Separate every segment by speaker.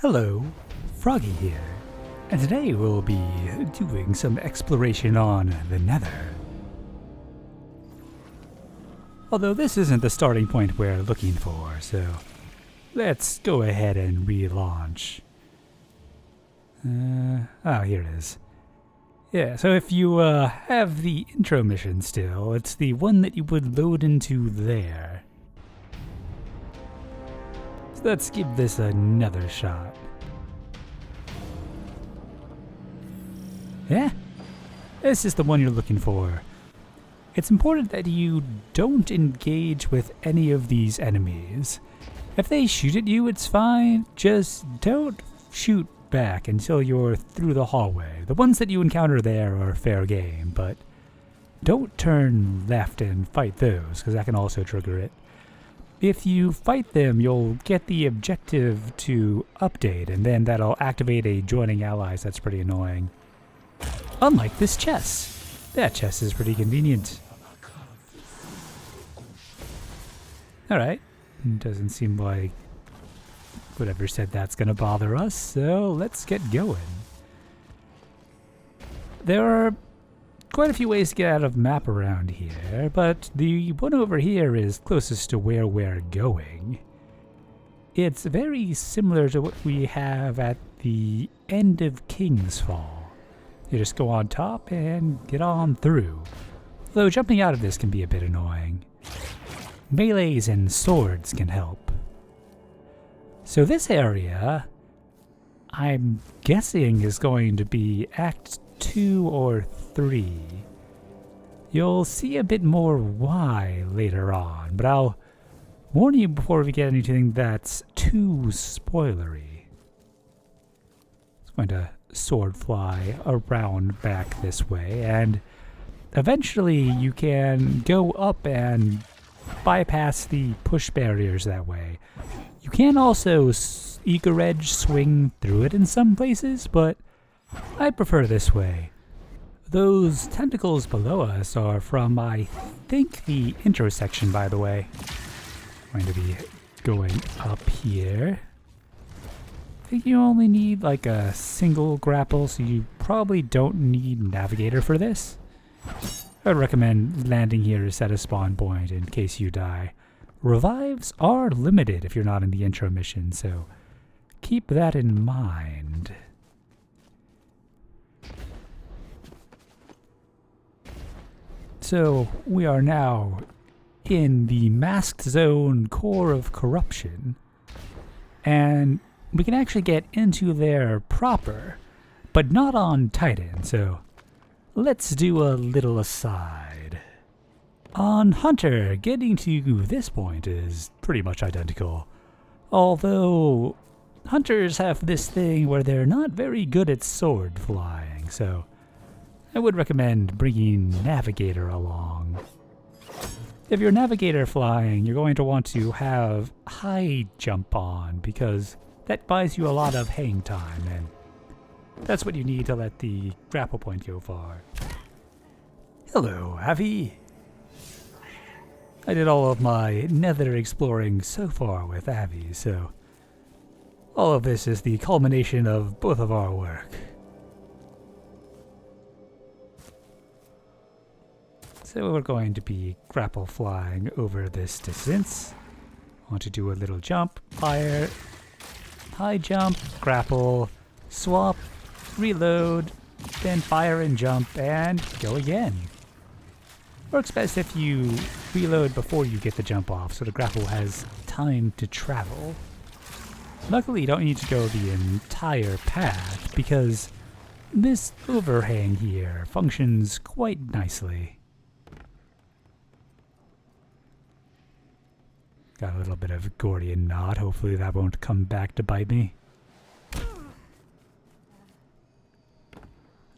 Speaker 1: Hello, Froggy here, and today we'll be doing some exploration on the Nether. Although this isn't the starting point we're looking for, so let's go ahead and relaunch. Here it is. Yeah, so if you have the intro mission still, it's the one that you would load into there. So let's give this another shot. Yeah, this is the one you're looking for. It's important that you don't engage with any of these enemies. If they shoot at you, it's fine. Just don't shoot back until you're through the hallway. The ones that you encounter there are fair game, but don't turn left and fight those, because that can also trigger it. If you fight them, you'll get the objective to update, and then that'll activate a joining allies. That's pretty annoying. Unlike this chest. That chest is pretty convenient. Alright. Doesn't seem like whatever said that's gonna bother us, so let's get going. There are quite a few ways to get out of map around here, but the one over here is closest to where we're going. It's very similar to what we have at the end of King's Fall. You just go on top and get on through. Though jumping out of this can be a bit annoying. Melees and swords can help. So this area, I'm guessing, is going to be Act 2 or 3. You'll see a bit more why later on, but I'll warn you before we get anything that's too spoilery. It's going to sword fly around back this way, and eventually you can go up and bypass the push barriers that way. You can also eager edge swing through it in some places, but I prefer this way. Those tentacles below us are from, I think, the intersection, by the way. I'm going to be going up here. I think you only need like a single grapple, so you probably don't need Navigator for this. I would recommend landing here to set a spawn point in case you die. Revives are limited if you're not in the intro mission, so keep that in mind. So we are now in the masked zone core of corruption, and we can actually get into there proper, but not on Titan, so let's do a little aside. On Hunter, getting to this point is pretty much identical, although Hunters have this thing where they're not very good at sword flying, so I would recommend bringing Navigator along. If you're Navigator flying, you're going to want to have high jump on, because that buys you a lot of hang time, and that's what you need to let the grapple point go far. Hello, Avvy. I did all of my Nether exploring so far with Avvy, so all of this is the culmination of both of our work. So we're going to be grapple flying over this distance. Want to do a little jump, fire, high jump, grapple, swap, reload, then fire and jump, and go again. Works best if you reload before you get the jump off, so the grapple has time to travel. Luckily, you don't need to go the entire path, because this overhang here functions quite nicely. Got a little bit of Gordian knot, hopefully that won't come back to bite me.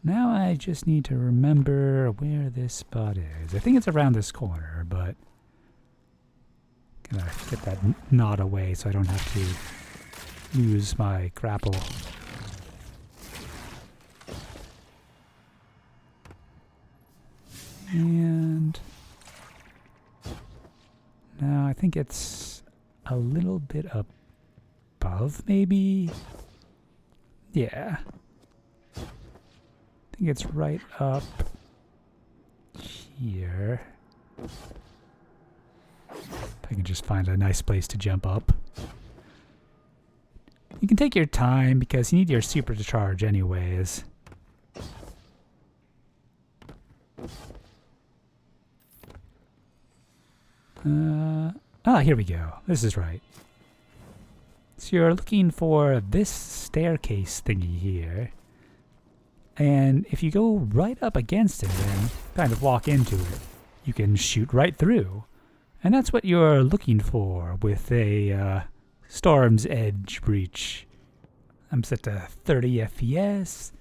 Speaker 1: Now I just need to remember where this spot is. I think it's around this corner, but gonna get that knot away so I don't have to lose my grapple. And now I think it's a little bit above, maybe? Yeah. I think it's right up here. If I can just find a nice place to jump up. You can take your time because you need your super to charge anyways. Here we go. This is right. So you're looking for this staircase thingy here. And if you go right up against it and kind of walk into it, you can shoot right through. And that's what you're looking for with a Storm's Edge breach. I'm set to 30 FPS.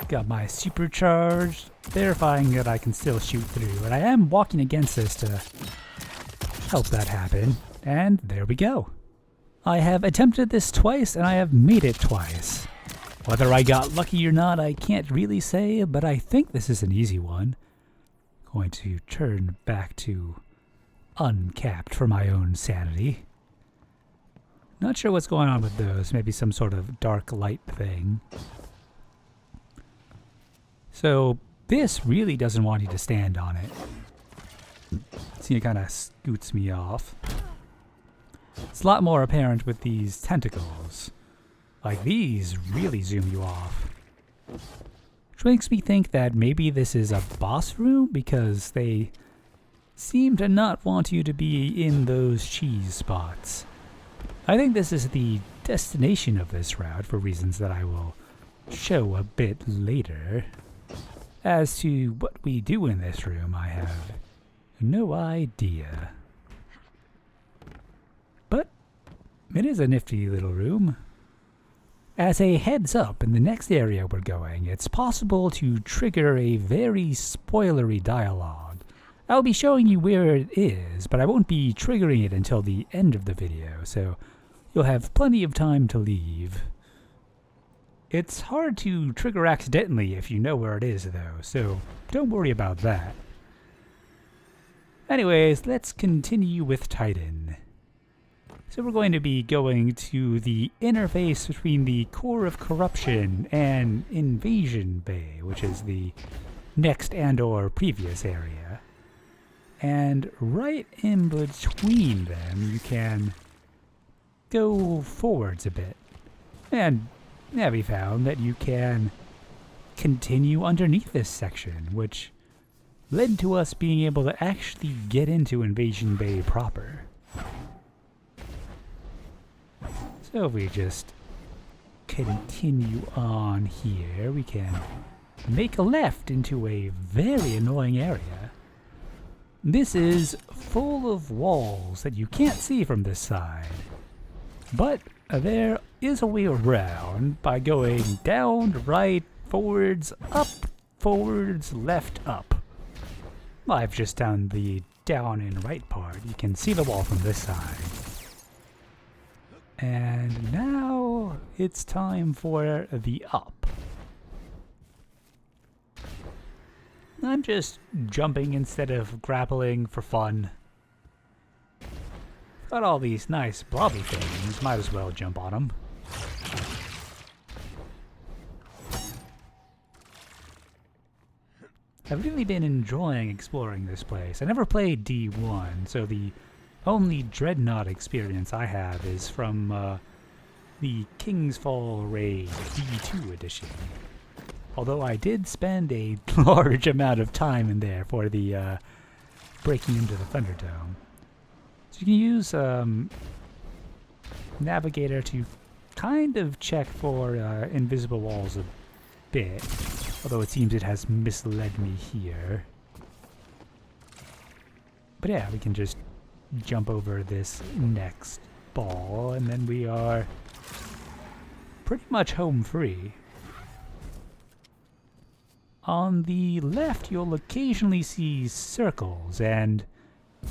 Speaker 1: Got my supercharged, verifying that I can still shoot through. And I am walking against this to help that happen. And there we go. I have attempted this twice and I have made it twice. Whether I got lucky or not, I can't really say, but I think this is an easy one. Going to turn back to uncapped for my own sanity. Not sure what's going on with those. Maybe some sort of dark light thing. So this really doesn't want you to stand on it. See, it kind of scoots me off. It's a lot more apparent with these tentacles. Like these really zoom you off. Which makes me think that maybe this is a boss room because they seem to not want you to be in those cheese spots. I think this is the destination of this route for reasons that I will show a bit later. As to what we do in this room, I have no idea. But it is a nifty little room. As a heads up, in the next area we're going, it's possible to trigger a very spoilery dialogue. I'll be showing you where it is, but I won't be triggering it until the end of the video, so you'll have plenty of time to leave. It's hard to trigger accidentally if you know where it is, though, so don't worry about that. Anyways, let's continue with Titan. So we're going to be going to the interface between the Core of Corruption and Invasion Bay, which is the next and/or previous area. And right in between them, you can go forwards a bit. And Avvy found that you can continue underneath this section, which led to us being able to actually get into Invasion Bay proper. So if we just continue on here, we can make a left into a very annoying area. This is full of walls that you can't see from this side, but there is a way around by going down, right, forwards, up, forwards, left, up. I've just done the down and right part. You can see the wall from this side. And now it's time for the up. I'm just jumping instead of grappling for fun. Got all these nice blobby things, might as well jump on them. I've really been enjoying exploring this place. I never played D1, so the only Dreadnaught experience I have is from the King's Fall Raid D2 edition. Although I did spend a large amount of time in there for the breaking into the Thunderdome. So you can use Navigator to kind of check for invisible walls a bit, although it seems it has misled me here. But yeah, we can just jump over this next ball, and then we are pretty much home free. On the left, you'll occasionally see circles, and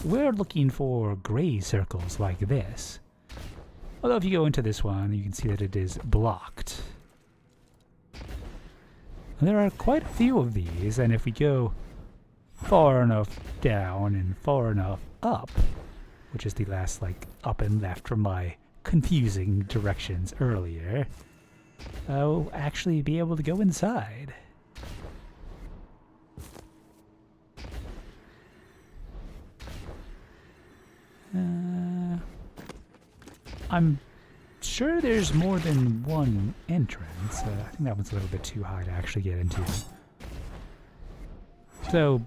Speaker 1: we're looking for gray circles like this. Although if you go into this one, you can see that it is blocked. There are quite a few of these, and if we go far enough down and far enough up, which is the last, like, up and left from my confusing directions earlier, actually be able to go inside. I'm sure there's more than one entrance. I think that one's a little bit too high to actually get into. So,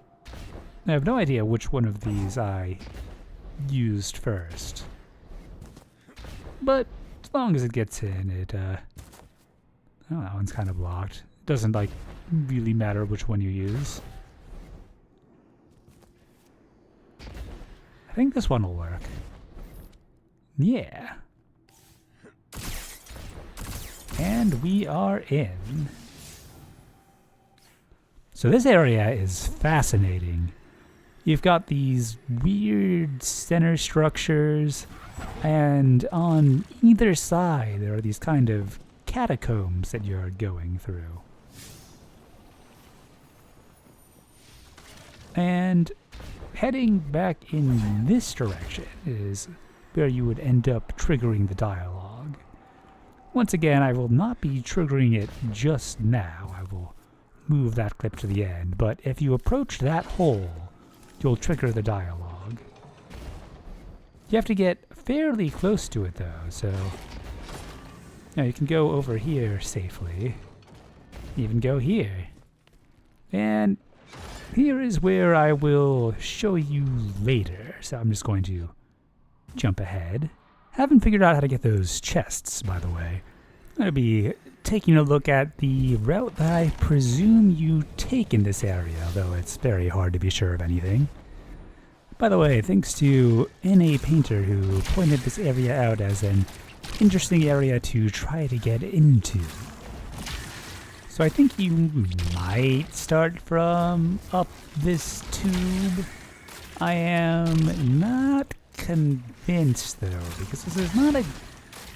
Speaker 1: I have no idea which one of these I used first. But as long as it gets in, oh, that one's kind of blocked. It doesn't, like, really matter which one you use. I think this one will work. Yeah. And we are in. So this area is fascinating. You've got these weird center structures, and on either side there are these kind of catacombs that you're going through. And heading back in this direction is where you would end up triggering the dialogue. Once again, I will not be triggering it just now. I will move that clip to the end, but if you approach that hole, you'll trigger the dialogue. You have to get fairly close to it though, so now you can go over here safely. Even go here. And here is where I will show you later, so I'm just going to jump ahead. Haven't figured out how to get those chests, by the way. I'm going to be taking a look at the route that I presume you take in this area, though it's very hard to be sure of anything. By the way, thanks to NAPainter who pointed this area out as an interesting area to try to get into. So I think you might start from up this tube. I am not convinced though, because this is not a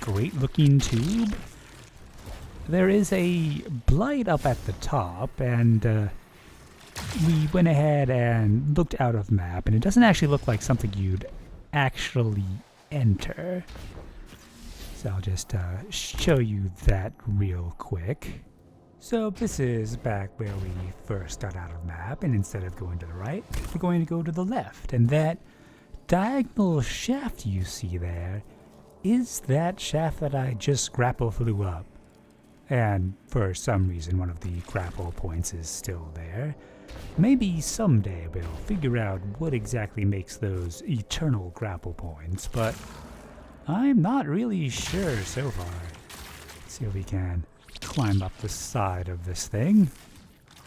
Speaker 1: great looking tube. There is a blight up at the top, and we went ahead and looked out of map, and it doesn't actually look like something you'd actually enter. So I'll just show you that real quick. So this is back where we first got out of map, and instead of going to the right, we're going to go to the left, and that diagonal shaft you see there is that shaft that I just grapple flew up. And for some reason one of the grapple points is still there. Maybe someday we'll figure out what exactly makes those eternal grapple points, but I'm not really sure so far. Let's see if we can climb up the side of this thing.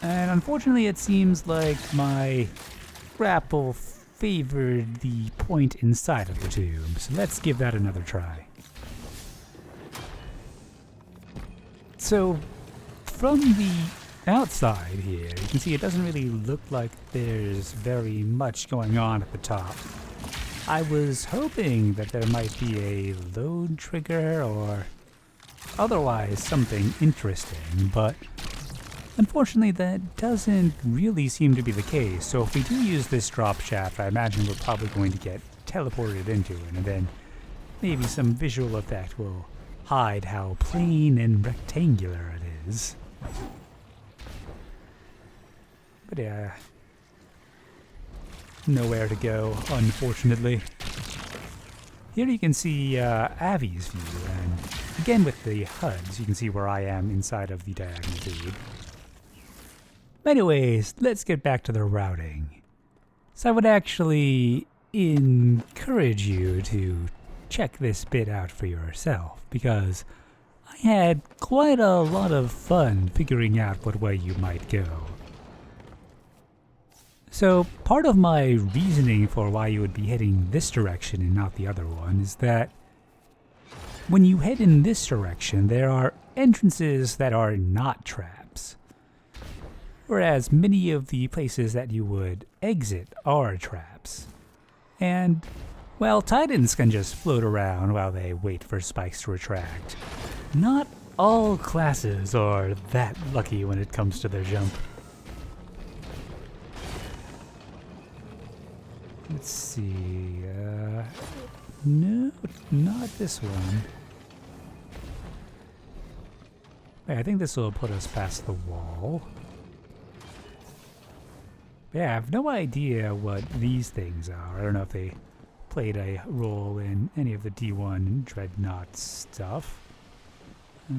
Speaker 1: And unfortunately it seems like my grapple favored the point inside of the tube, so let's give that another try. So from the outside here, you can see it doesn't really look like there's very much going on at the top. I was hoping that there might be a load trigger or otherwise something interesting, but unfortunately that doesn't really seem to be the case. So if we do use this drop shaft, I imagine we're probably going to get teleported into it, and then maybe some visual effect will hide how plain and rectangular it is. But yeah, nowhere to go, unfortunately. Here you can see Avvy's view, and again with the HUDs, you can see where I am inside of the diagonal tube. Anyways, let's get back to the routing. So I would actually encourage you to check this bit out for yourself, because I had quite a lot of fun figuring out what way you might go. So part of my reasoning for why you would be heading this direction and not the other one is that when you head in this direction, there are entrances that are not traps, whereas many of the places that you would exit are traps. And well, Titans can just float around while they wait for spikes to retract. Not all classes are that lucky when it comes to their jump. Let's see, no, not this one. I think this will put us past the wall. Yeah, I have no idea what these things are. I don't know if they played a role in any of the D1 Dreadnaught stuff. I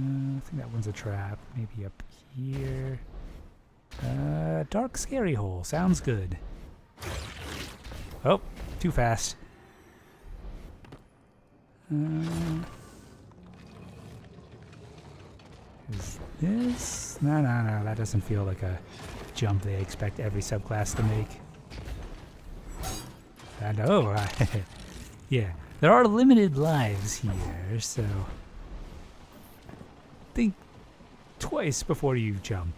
Speaker 1: think that one's a trap. Maybe up here. Dark scary hole. Sounds good. Oh, too fast. Is this? No, that doesn't feel like a jump they expect every subclass to make. I know. Yeah, there are limited lives here, so think twice before you jump.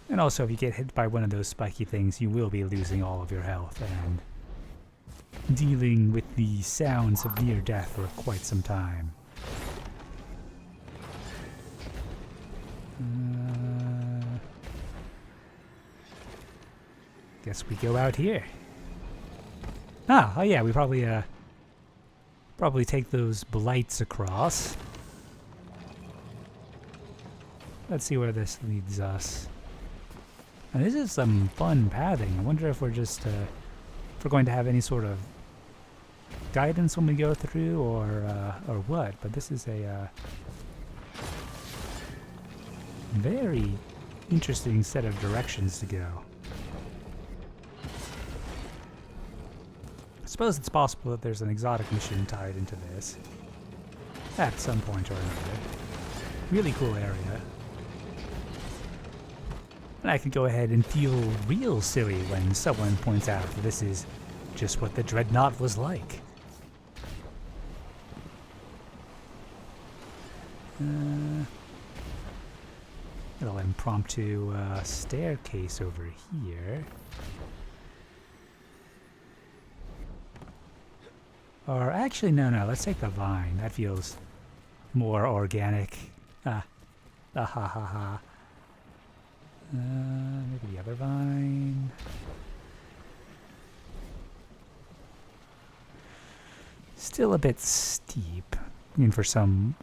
Speaker 1: And also, if you get hit by one of those spiky things, you will be losing all of your health and dealing with the sounds of near death for quite some time. Guess we go out here. Oh yeah, we probably take those blights across. Let's see where this leads us. And this is some fun pathing. I wonder if we're just if we're going to have any sort of guidance when we go through, or what. But this is a very interesting set of directions to go. I suppose it's possible that there's an exotic mission tied into this at some point or another. Really cool area. And I could go ahead and feel real silly when someone points out that this is just what the Dreadnaught was like. Little impromptu staircase over here. Or actually, no, let's take the vine. That feels more organic. Maybe the other vine. Still a bit steep. I mean, for some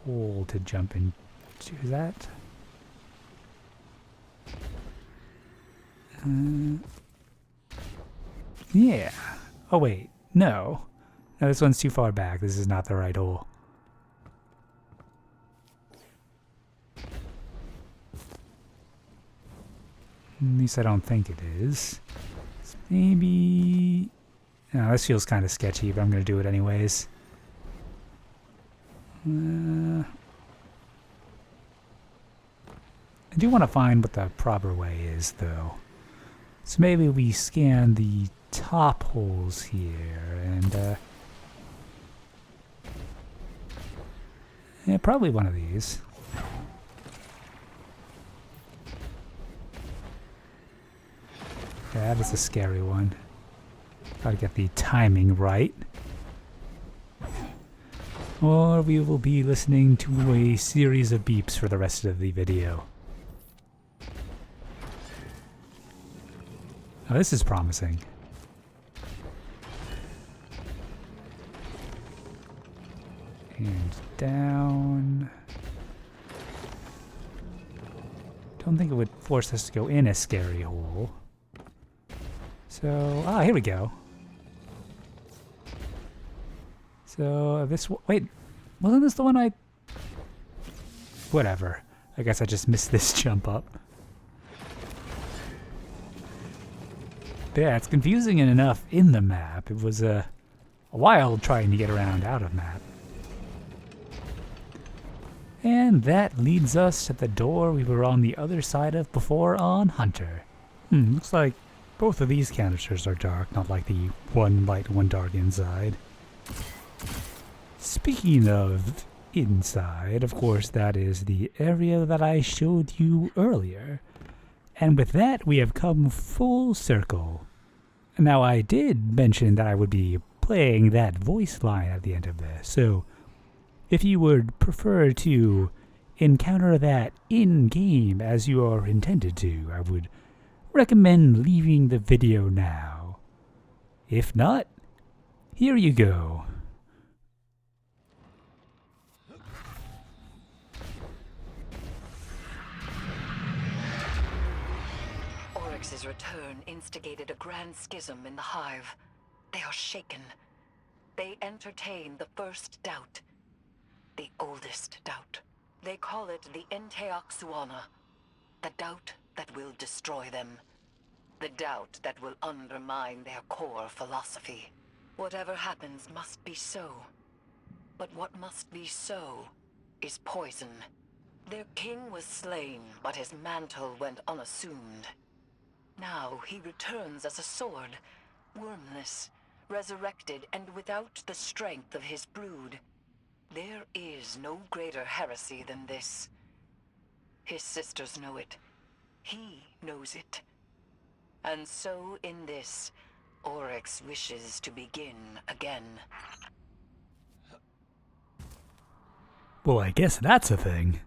Speaker 1: hole to jump into. Is that? Yeah. Oh wait, no. No, this one's too far back. This is not the right hole. At least I don't think it is. So maybe... No, this feels kind of sketchy, but I'm going to do it anyways. I do want to find what the proper way is, though. So maybe we scan the top holes here, and yeah, probably one of these. Yeah, that is a scary one. Gotta get the timing right. Or we will be listening to a series of beeps for the rest of the video. Oh, this is promising. And down. Don't think it would force us to go in a scary hole. So, here we go. So, this... Wait, wasn't this the one I... Whatever. I guess I just missed this jump up. But yeah, it's confusing enough in the map. It was a while trying to get around out of map. And that leads us to the door we were on the other side of before on Hunter. Looks like both of these canisters are dark, not like the one light, one dark inside. Speaking of inside, of course, that is the area that I showed you earlier. And with that, we have come full circle. Now, I did mention that I would be playing that voice line at the end of this, so if you would prefer to encounter that in-game as you are intended to, I would recommend leaving the video now. If not, here you go.
Speaker 2: Oryx's return instigated a grand schism in the Hive. They are shaken. They entertain the first doubt. The oldest doubt. They call it the Enteoxuana. The doubt that will destroy them. The doubt that will undermine their core philosophy. Whatever happens must be so. But what must be so is poison. Their king was slain, but his mantle went unassumed. Now he returns as a sword, wormless, resurrected, and without the strength of his brood. There is no greater heresy than this. His sisters know it. He knows it. And so in this, Oryx wishes to begin again.
Speaker 1: Well, I guess that's a thing.